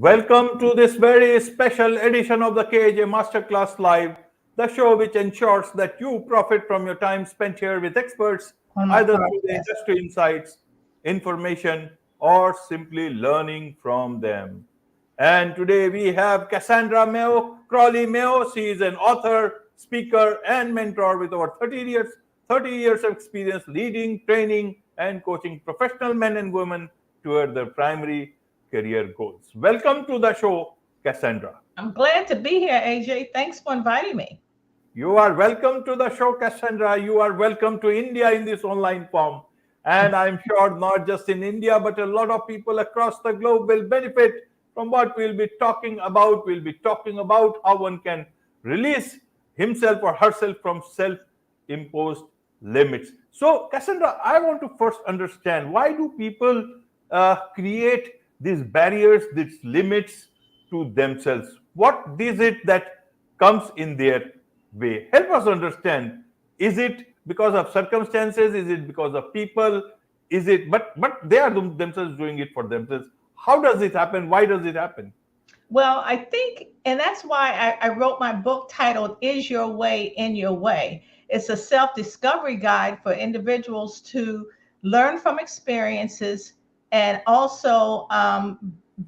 Welcome to this very special edition of the KAJ Masterclass Live, the show which ensures that you profit from your time spent here with experts, on my either through the podcast. industry insights, information, or simply learning from them. And today we have Cassandra Crawley Mayo. She is an author, speaker, and mentor with over 30 years of experience leading, training, and coaching professional men and women toward their primary career goals. Welcome to the show, Cassandra. I'm glad to be here, AJ. Thanks for inviting me. You are welcome to the show, Cassandra. You are welcome to India in this online form. And I'm sure not just in India, but a lot of people across the globe will benefit from what we'll be talking about. We'll be talking about how one can release himself or herself from self imposed limits. So, Cassandra, I want to first understand, why do people create these barriers, these limits to themselves? What is it that comes in their way? Help us understand. Is it because of circumstances? Is it because of people? Is it, but they are themselves doing it for themselves? How does it happen? Why does it happen? Well, I think, and that's why I wrote my book titled Is Your Way in Your Way? It's a self discovery guide for individuals to learn from experiences and also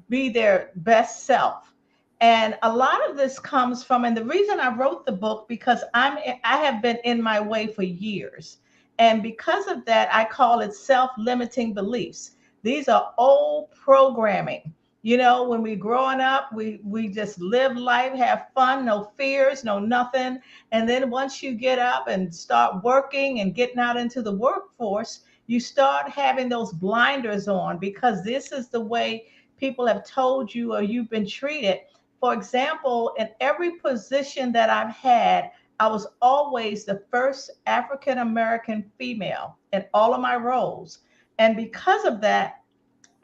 be their best self. And a lot of this comes from, and the reason I wrote the book, because I have been in my way for years. And because of that, I call it self-limiting beliefs. These are old programming. When we growing up, we just live life, have fun, no fears, no nothing. And then once you get up and start working and getting out into the workforce, you start having those blinders on because this is the way people have told you or you've been treated. For example, in every position that I've had, I was always the first African American female in all of my roles. And because of that,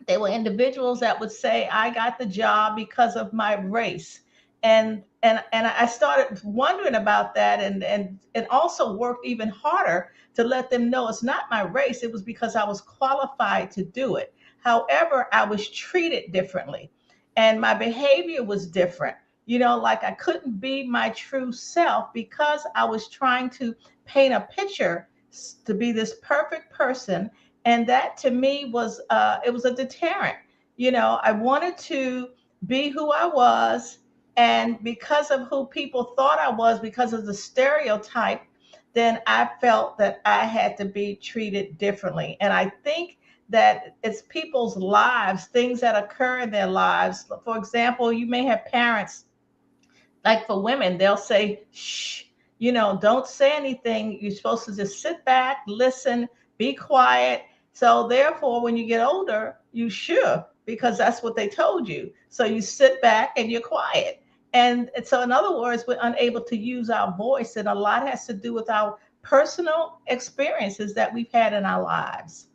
they were individuals that would say I got the job because of my race. And I started wondering about that, and also worked even harder to let them know it's not my race. It was because I was qualified to do it. However, I was treated differently and my behavior was different. Like I couldn't be my true self because I was trying to paint a picture to be this perfect person, and that to me was it was a deterrent. I wanted to be who I was, and because of who people thought I was, because of the stereotype, then I felt that I had to be treated differently. And I think that it's people's lives, things that occur in their lives. For example, you may have parents, like for women, they'll say, shh, don't say anything. You're supposed to just sit back, listen, be quiet. So therefore, when you get older, you should, because that's what they told you. So you sit back and you're quiet. And so, in other words, we're unable to use our voice. And a lot has to do with our personal experiences that we've had in our lives.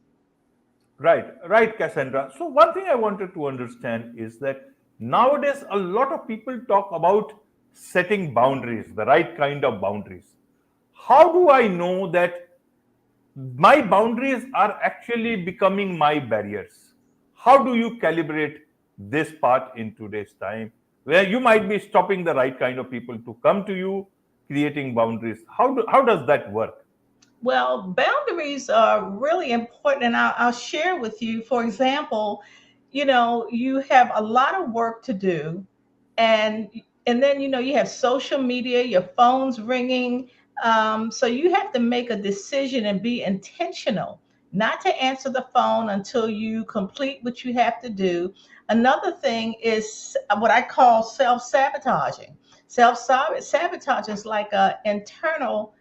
Right, Cassandra. So, one thing I wanted to understand is that nowadays a lot of people talk about setting boundaries, the right kind of boundaries. How do I know that my boundaries are actually becoming my barriers? How do you calibrate this part in today's time where you might be stopping the right kind of people to come to you, creating boundaries? How does that work? Well, boundaries are really important, and I'll share with you. For example, you have a lot of work to do, and and then you have social media, your phone's ringing, so you have to make a decision and be intentional, not to answer the phone until you complete what you have to do. Another thing is what I call self-sabotaging. Self-sabotage is like a internal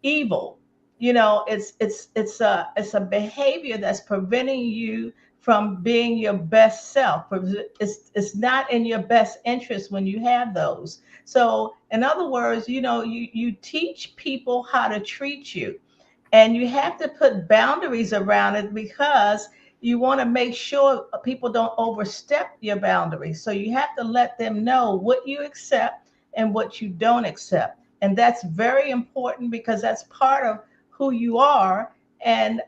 evil. It's a behavior that's preventing you from being your best self. It's not in your best interest when you have those. So in other words, you teach people how to treat you, and you have to put boundaries around it because you want to make sure people don't overstep your boundaries. So you have to let them know what you accept and what you don't accept. And that's very important because that's part of who you are. And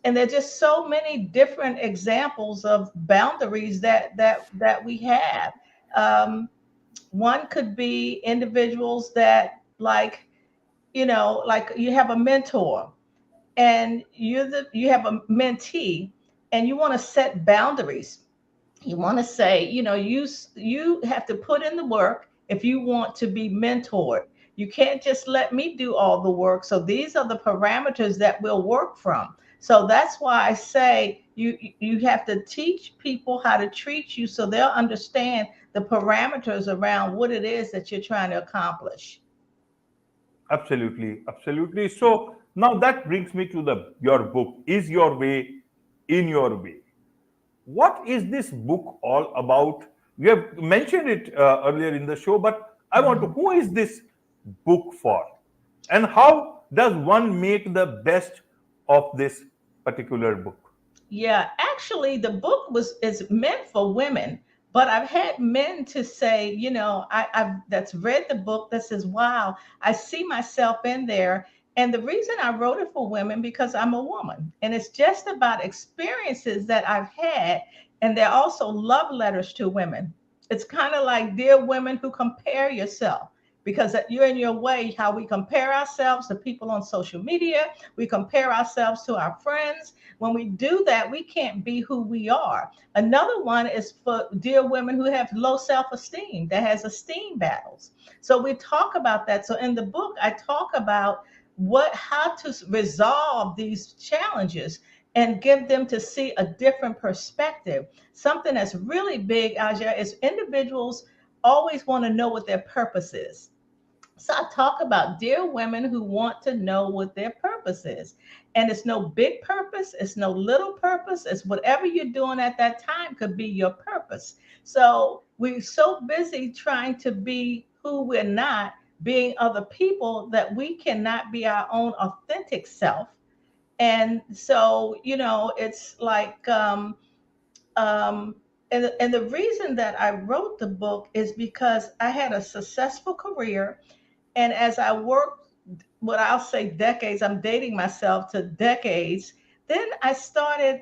and there's just so many different examples of boundaries that we have. Um, One could be individuals that, like, like you have a mentor, and you have a mentee, and you want to set boundaries. You want to say, you have to put in the work if you want to be mentored. You can't just let me do all the work. So these are the parameters that we'll work from. So that's why I say you have to teach people how to treat you, so they'll understand the parameters around what it is that you're trying to accomplish. Absolutely, absolutely. So now that brings me to the your book, Is Your Way in Your Way. What is this book all about? You have mentioned it earlier in the show, but I want to, Mhm. who is this book for? And how does one make the best of this particular book? Yeah, actually, the book was is meant for women, but I've had men to say, I've that's read the book that says, "Wow, I see myself in there." And the reason I wrote it for women because I'm a woman, and it's just about experiences that I've had, and they're also love letters to women. It's kind of like, dear women who compare yourself. Because you're in your way, how we compare ourselves to people on social media, we compare ourselves to our friends. When we do that, we can't be who we are. Another one is for dear women who have low self-esteem, that has esteem battles. So we talk about that. So in the book, I talk about how to resolve these challenges and give them to see a different perspective. Something that's really big, Aja, is individuals always want to know what their purpose is. So I talk about dear women who want to know what their purpose is. And it's no big purpose, it's no little purpose, it's whatever you're doing at that time could be your purpose. So we're so busy trying to be who we're not, being other people, that we cannot be our own authentic self. And so, it's like, um, and the reason that I wrote the book is because I had a successful career, and as I worked, what I'll say decades, I'm dating myself to decades, then I started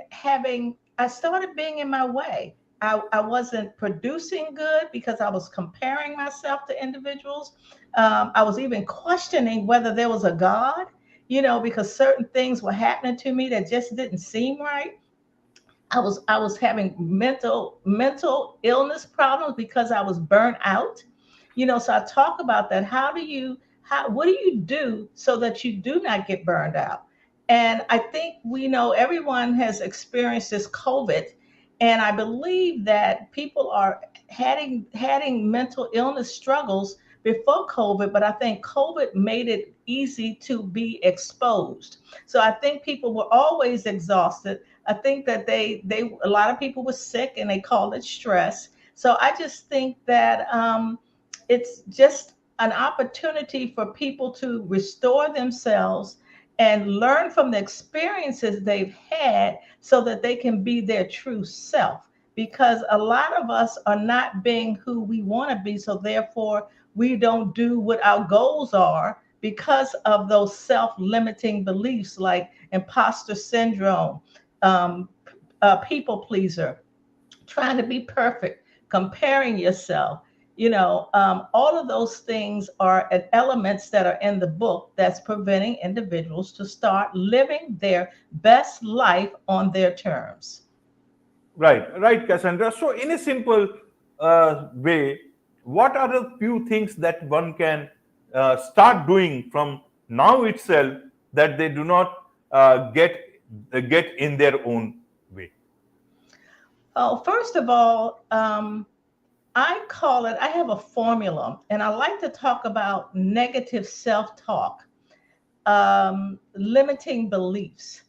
being in my way. I wasn't producing good because I was comparing myself to individuals. I was even questioning whether there was a God, because certain things were happening to me that just didn't seem right. I was having mental illness problems because I was burnt out. So I talk about that. What do you do so that you do not get burned out? And I think we know everyone has experienced this COVID, and I believe that people are having mental illness struggles before COVID, but I think COVID made it easy to be exposed. So I think people were always exhausted. I think that they a lot of people were sick and they called it stress. So I just think that it's just an opportunity for people to restore themselves and learn from the experiences they've had so that they can be their true self. Because a lot of us are not being who we want to be. So therefore, we don't do what our goals are because of those self limiting beliefs like imposter syndrome, um, people pleaser, trying to be perfect, comparing yourself. All of those things are elements that are in the book that's preventing individuals to start living their best life on their terms. Right, right, Cassandra. So, in a simple way, what are the few things that one can start doing from now itself that they do not get in their own way? Oh, first of all, I have a formula, and I like to talk about negative self talk, limiting beliefs.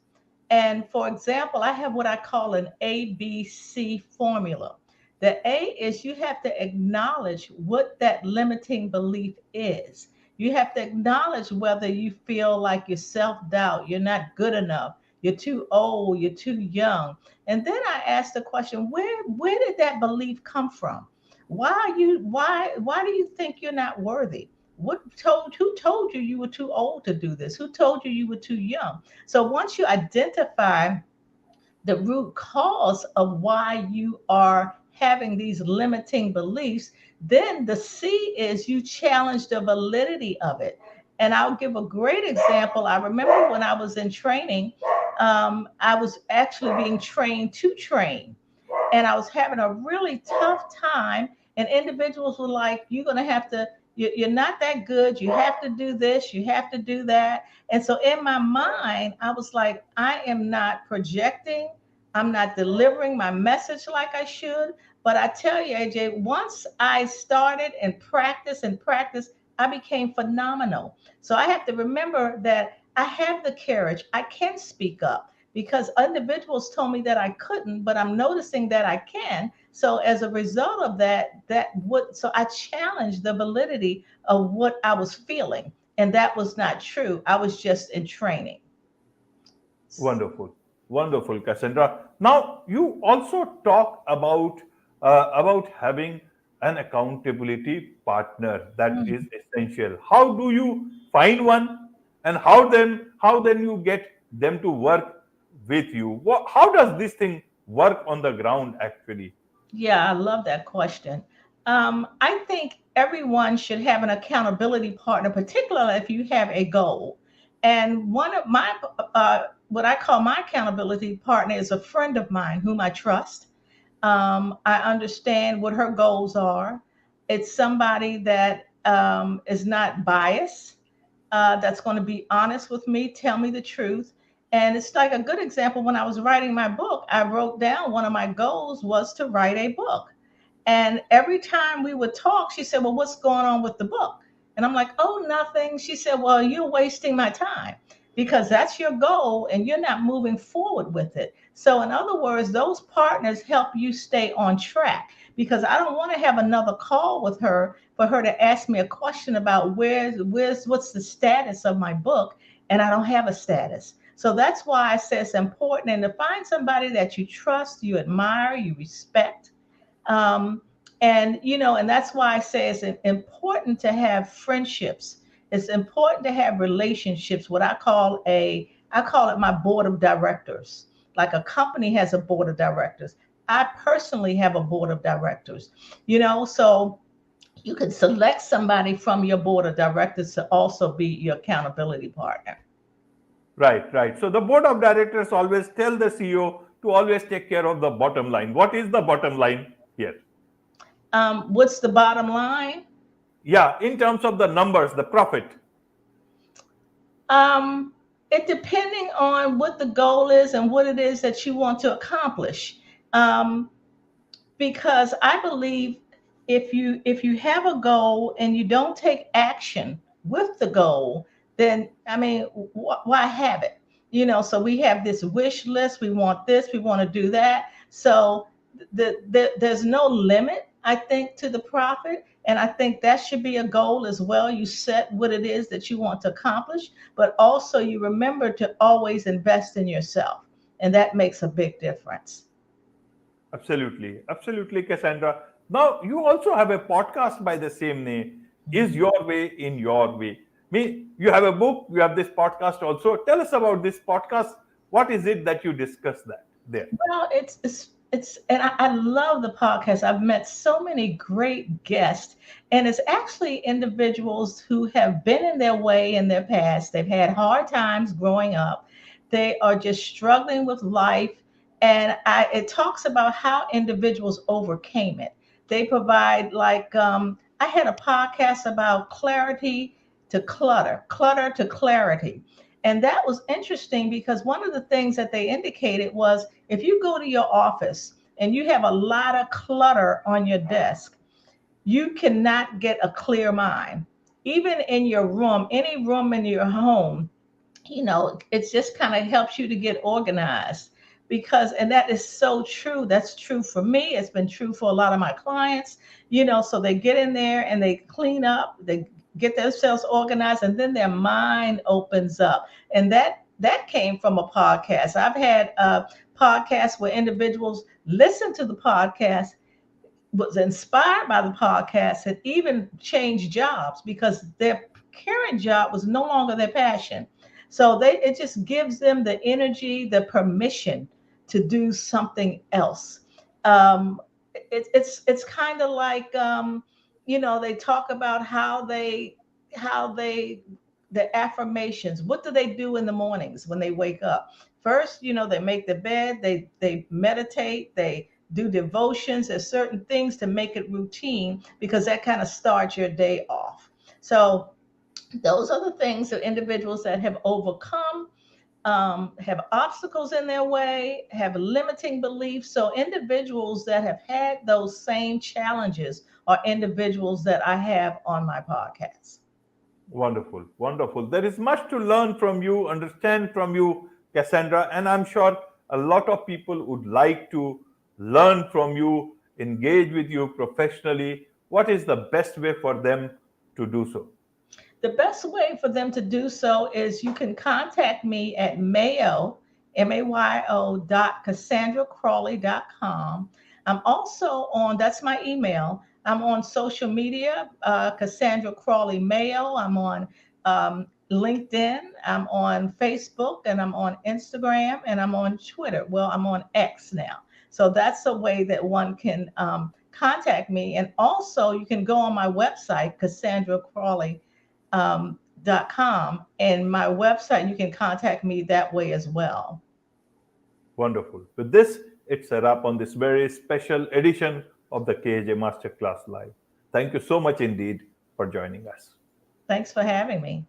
And for example, I have what I call an ABC formula. The A is you have to acknowledge what that limiting belief is. You have to acknowledge whether you feel like you're self doubt, you're not good enough, you're too old, you're too young. And then I ask the question, where did that belief come from? Why do you think you're not worthy? Who told you you were too old to do this? Who told you were too young? So once you identify the root cause of why you are having these limiting beliefs, then the C is you challenge the validity of it. And I'll give a great example. I remember when I was in training, I was actually being trained to train, and I was having a really tough time. And individuals were like, "You're going to have to, you're not that good. You have to do this, you have to do that." And so in my mind, I was like, I am not projecting, I'm not delivering my message like I should. But I tell you, AJ, once I started and practice, I became phenomenal. So I have to remember that I have the courage, I can speak up because individuals told me that I couldn't, but I'm noticing that I can. So as a result of so I challenged the validity of what I was feeling, and that was not true. I was just in training. Wonderful, wonderful, Cassandra. Now, you also talk about having an accountability partner that is Mm. essential. How do you find one, and how then you get them to work with you? How does this thing work on the ground actually? Yeah, I love that question. I think everyone should have an accountability partner, particularly if you have a goal. And one of my, what I call my accountability partner is a friend of mine whom I trust. I understand what her goals are. It's somebody that is not biased, that's going to be honest with me, tell me the truth. And it's like a good example. When I was writing my book, I wrote down one of my goals was to write a book. And every time we would talk, she said, "Well, what's going on with the book?" And I'm like, "Oh, nothing." She said, "Well, you're wasting my time because that's your goal and you're not moving forward with it." So, in other words, those partners help you stay on track because I don't want to have another call with her for her to ask me a question about what's the status of my book, and I don't have a status. So that's why I say it's important and to find somebody that you trust, you admire, you respect, um, and that's why I say it's important to have friendships. It's important to have relationships. I call it my board of directors. Like a company has a board of directors. I personally have a board of directors. So you can select somebody from your board of directors to also be your accountability partner. Right, right. So the board of directors always tell the CEO to always take care of the bottom line. What is the bottom line here? What's the bottom line? Yeah, in terms of the numbers, the profit. Um, it depending on what the goal is and what it is that you want to accomplish. Um, because I believe if you have a goal and you don't take action with the goal, then I mean, why have it? So we have this wish list. We want this. We want to do that. So there's no limit, I think, to the profit. And I think that should be a goal as well. You set what it is that you want to accomplish, but also you remember to always invest in yourself. And that makes a big difference. Absolutely, absolutely, Cassandra. Now, you also have a podcast by the same name, Is Mhm. Your Way in Your Way. Me, you have a book, you have this podcast also. Tell us about this podcast. What is it that you discuss that there? Well, and I love the podcast. I've met so many great guests, and it's actually individuals who have been in their way in their past. They've had hard times growing up. They are just struggling with life, and it talks about how individuals overcame it. They provide I had a podcast about clarity to clutter, clutter to clarity. And that was interesting because one of the things that they indicated was if you go to your office and you have a lot of clutter on your desk, you cannot get a clear mind. Even in your room, any room in your home, it just kind of helps you to get organized and that is so true. That's true for me. It's been true for a lot of my clients, so they get in there and they clean up, they get themselves organized, and then their mind opens up. And that came from a podcast. I've had podcasts where individuals listen to the podcast, was inspired by the podcast had even changed jobs because their current job was no longer their passion. So it just gives them the energy, the permission to do something else. Um, it's kind of like they talk about how they the affirmations. What do they do in the mornings when they wake up? First, they make the bed, they meditate, they do devotions. There's certain things to make it routine because that kind of starts your day off. So those are the things that individuals that have overcome, have obstacles in their way, have limiting beliefs. So individuals that have had those same challenges are individuals that I have on my podcast. Wonderful, wonderful. There is much to learn from you, understand from you, Cassandra, and I'm sure a lot of people would like to learn from you, engage with you professionally. What is the best way for them to do so? The best way for them to do so is you can contact me at Mayo, Mayo CassandraCrawley.com. I'm also that's my email. I'm on social media, Cassandra Crawley Mayo. I'm on LinkedIn. I'm on Facebook, and I'm on Instagram, and I'm on Twitter. Well, I'm on X now. So that's a way that one can contact me. And also, you can go on my website, Cassandra Crawley .com, and my website. You can contact me that way as well. Wonderful. With this, it's a wrap on this very special edition of the KAJ Masterclass Live. Thank you so much indeed for joining us. Thanks for having me.